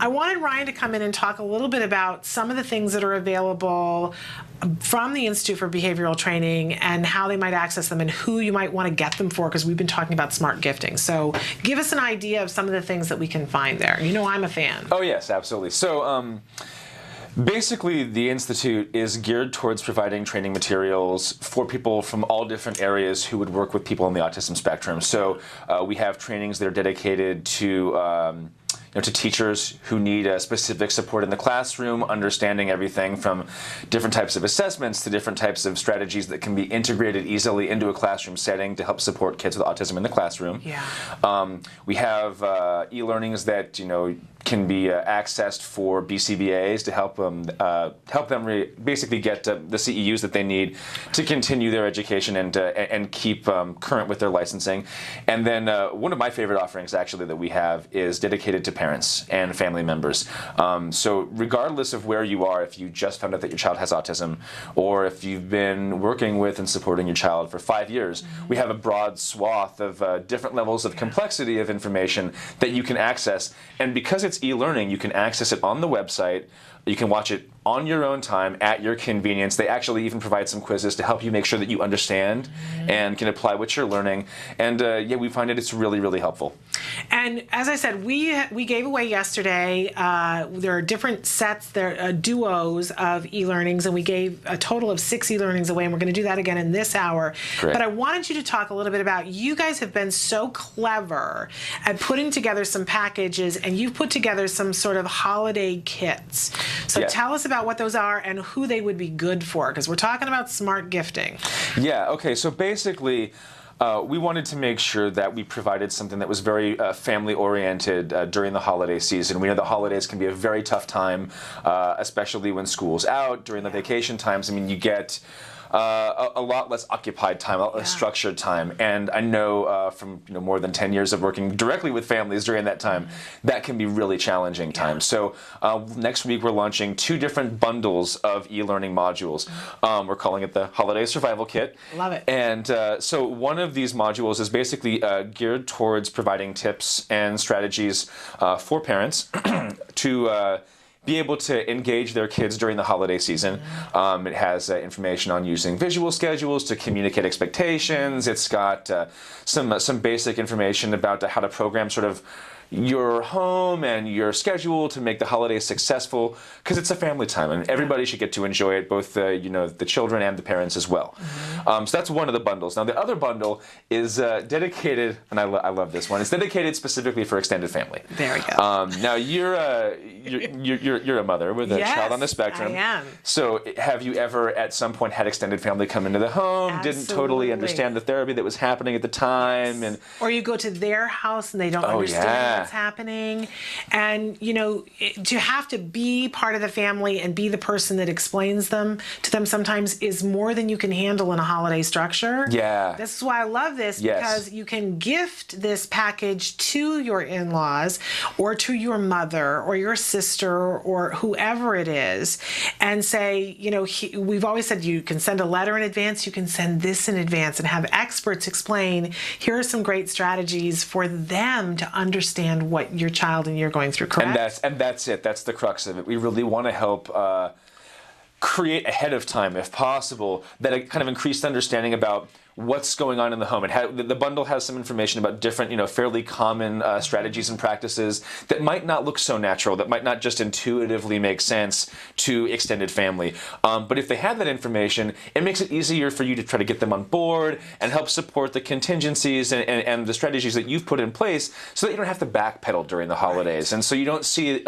I wanted Ryan to come in and talk a little bit about some of the things that are available from the Institute for Behavioral Training and how they might access them and who you might want to get them for, because we've been talking about smart gifting. So give us an idea of some of the things that we can find there. You know I'm a fan. Oh, yes, absolutely. So basically, the Institute is geared towards providing training materials for people from all different areas who would work with people on the autism spectrum. So we have trainings that are dedicated to to teachers who need specific support in the classroom, understanding everything from different types of assessments to different types of strategies that can be integrated easily into a classroom setting to help support kids with autism in the classroom. Yeah. We have e-learnings that can be accessed for BCBAs to help them basically get the CEUs that they need to continue their education and keep current with their licensing. And then one of my favorite offerings actually that we have is dedicated to parents and family members. So regardless of where you are, if you just found out that your child has autism, or if you've been working with and supporting your child for 5 years, we have a broad swath of different levels of complexity of information that you can access. And because it's e-learning, you can access it on the website. You can watch it on your own time at your convenience. They actually even provide some quizzes to help you make sure that you understand and can apply what you're learning. And yeah, we find it's really, really helpful. And as I said, we gave away yesterday, there are different sets, there are duos of e-learnings, and we gave a total of 6 e-learnings away, and we're going to do that again in this hour. Great. But I wanted you to talk a little bit about, you guys have been so clever at putting together some packages, and you've put together some sort of holiday kits. So tell us about what those are and who they would be good for, because we're talking about smart gifting. Yeah, okay, so basically we wanted to make sure that we provided something that was very family-oriented during the holiday season. We know the holidays can be a very tough time, especially when school's out, during the vacation times. I mean, you get a lot less occupied time, a lot less structured time, and I know from more than 10 years of working directly with families during that time, that can be really challenging time. So next week we're launching 2 different bundles of e-learning modules. We're calling it the Holiday Survival Kit. Love it. And so one of these modules is basically geared towards providing tips and strategies for parents to be able to engage their kids during the holiday season. It has information on using visual schedules to communicate expectations. It's got some basic information about how to program sort of your home and your schedule to make the holidays successful, because it's a family time and everybody should get to enjoy it, both the children and the parents as well. So that's one of the bundles. Now the other bundle is dedicated, and I love this one. It's dedicated specifically for extended family. There we go. Now you're a mother with a child on the spectrum. I am. So have you ever at some point had extended family come into the home, Absolutely. didn't totally understand the therapy that was happening at the time, and or you go to their house and they don't understand what's happening, and to have to be part of the family and be the person that explains them to them sometimes is more than you can handle in a holiday structure. Yeah. This is why I love this, because you can gift this package to your in-laws or to your mother or your sister or whoever it is, and say, we've always said you can send a letter in advance, you can send this in advance, and have experts explain, here are some great strategies for them to understand what your child and you're going through, correct? And that's it. That's the crux of it. We really want to help create ahead of time, if possible, that kind of increased understanding about what's going on in the home. The bundle has some information about different, fairly common strategies and practices that might not look so natural, that might not just intuitively make sense to extended family. But if they have that information, it makes it easier for you to try to get them on board and help support the contingencies and the strategies that you've put in place, so that you don't have to backpedal during the holidays. And so you don't see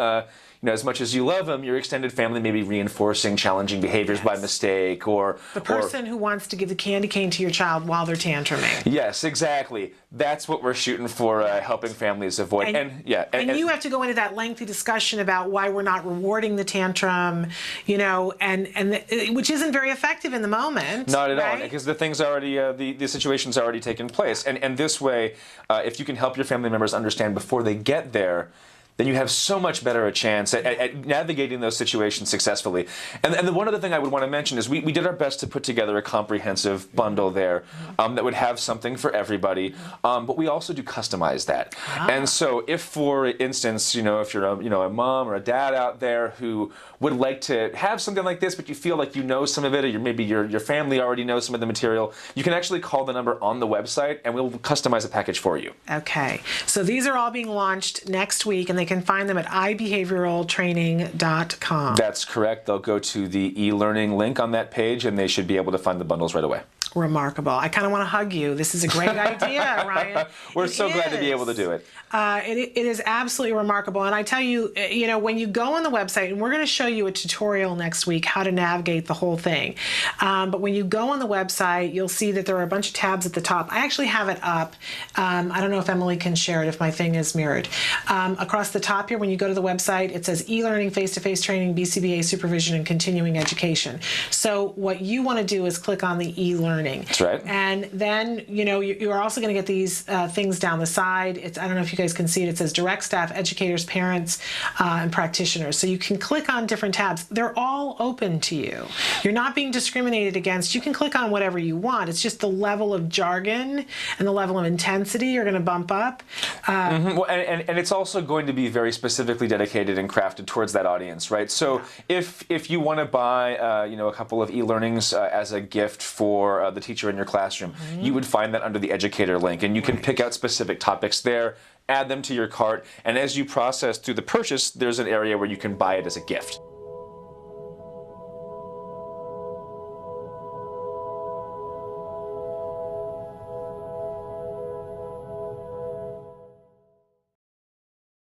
as much as you love them, your extended family may be reinforcing challenging behaviors by mistake, or the person who wants to give the candy cane to your child while they're tantruming. Yes, exactly. That's what we're shooting for, helping families avoid. And you have to go into that lengthy discussion about why we're not rewarding the tantrum, which isn't very effective in the moment. Not at all, because the thing's already, the situation's already taken place. And this way, if you can help your family members understand before they get there then you have so much better a chance at navigating those situations successfully. And the one other thing I would want to mention is we did our best to put together a comprehensive bundle there that would have something for everybody, but we also do customize that. And so if, for instance, if you're a mom or a dad out there who would like to have something like this, but you feel like you know some of it, or maybe your family already knows some of the material, you can actually call the number on the website and we'll customize a package for you. Okay, so these are all being launched next week, and they can find them at ibehavioraltraining.com. That's correct. They'll go to the e-learning link on that page and they should be able to find the bundles right away. Remarkable. I kind of want to hug you. This is a great idea, Ryan. We're so glad to be able to do it. It is absolutely remarkable. And I tell you, when you go on the website, and we're going to show you a tutorial next week how to navigate the whole thing. But when you go on the website, you'll see that there are a bunch of tabs at the top. I actually have it up. I don't know if Emily can share it if my thing is mirrored. Across the top here, when you go to the website, it says e-learning, face-to-face training, BCBA supervision, and continuing education. So what you want to do is click on the e-learning. That's right. And then, you're also going to get these things down the side. I don't know if you guys can see it. It says direct staff, educators, parents, and practitioners. So you can click on different tabs. They're all open to you. You're not being discriminated against. You can click on whatever you want. It's just the level of jargon and the level of intensity you're going to bump up. Well, and it's also going to be very specifically dedicated and crafted towards that audience, right? So if you want to buy, a couple of e-learnings as a gift for the teacher in your classroom, you would find that under the educator link, and you can pick out specific topics there, add them to your cart, and as you process through the purchase, there's an area where you can buy it as a gift.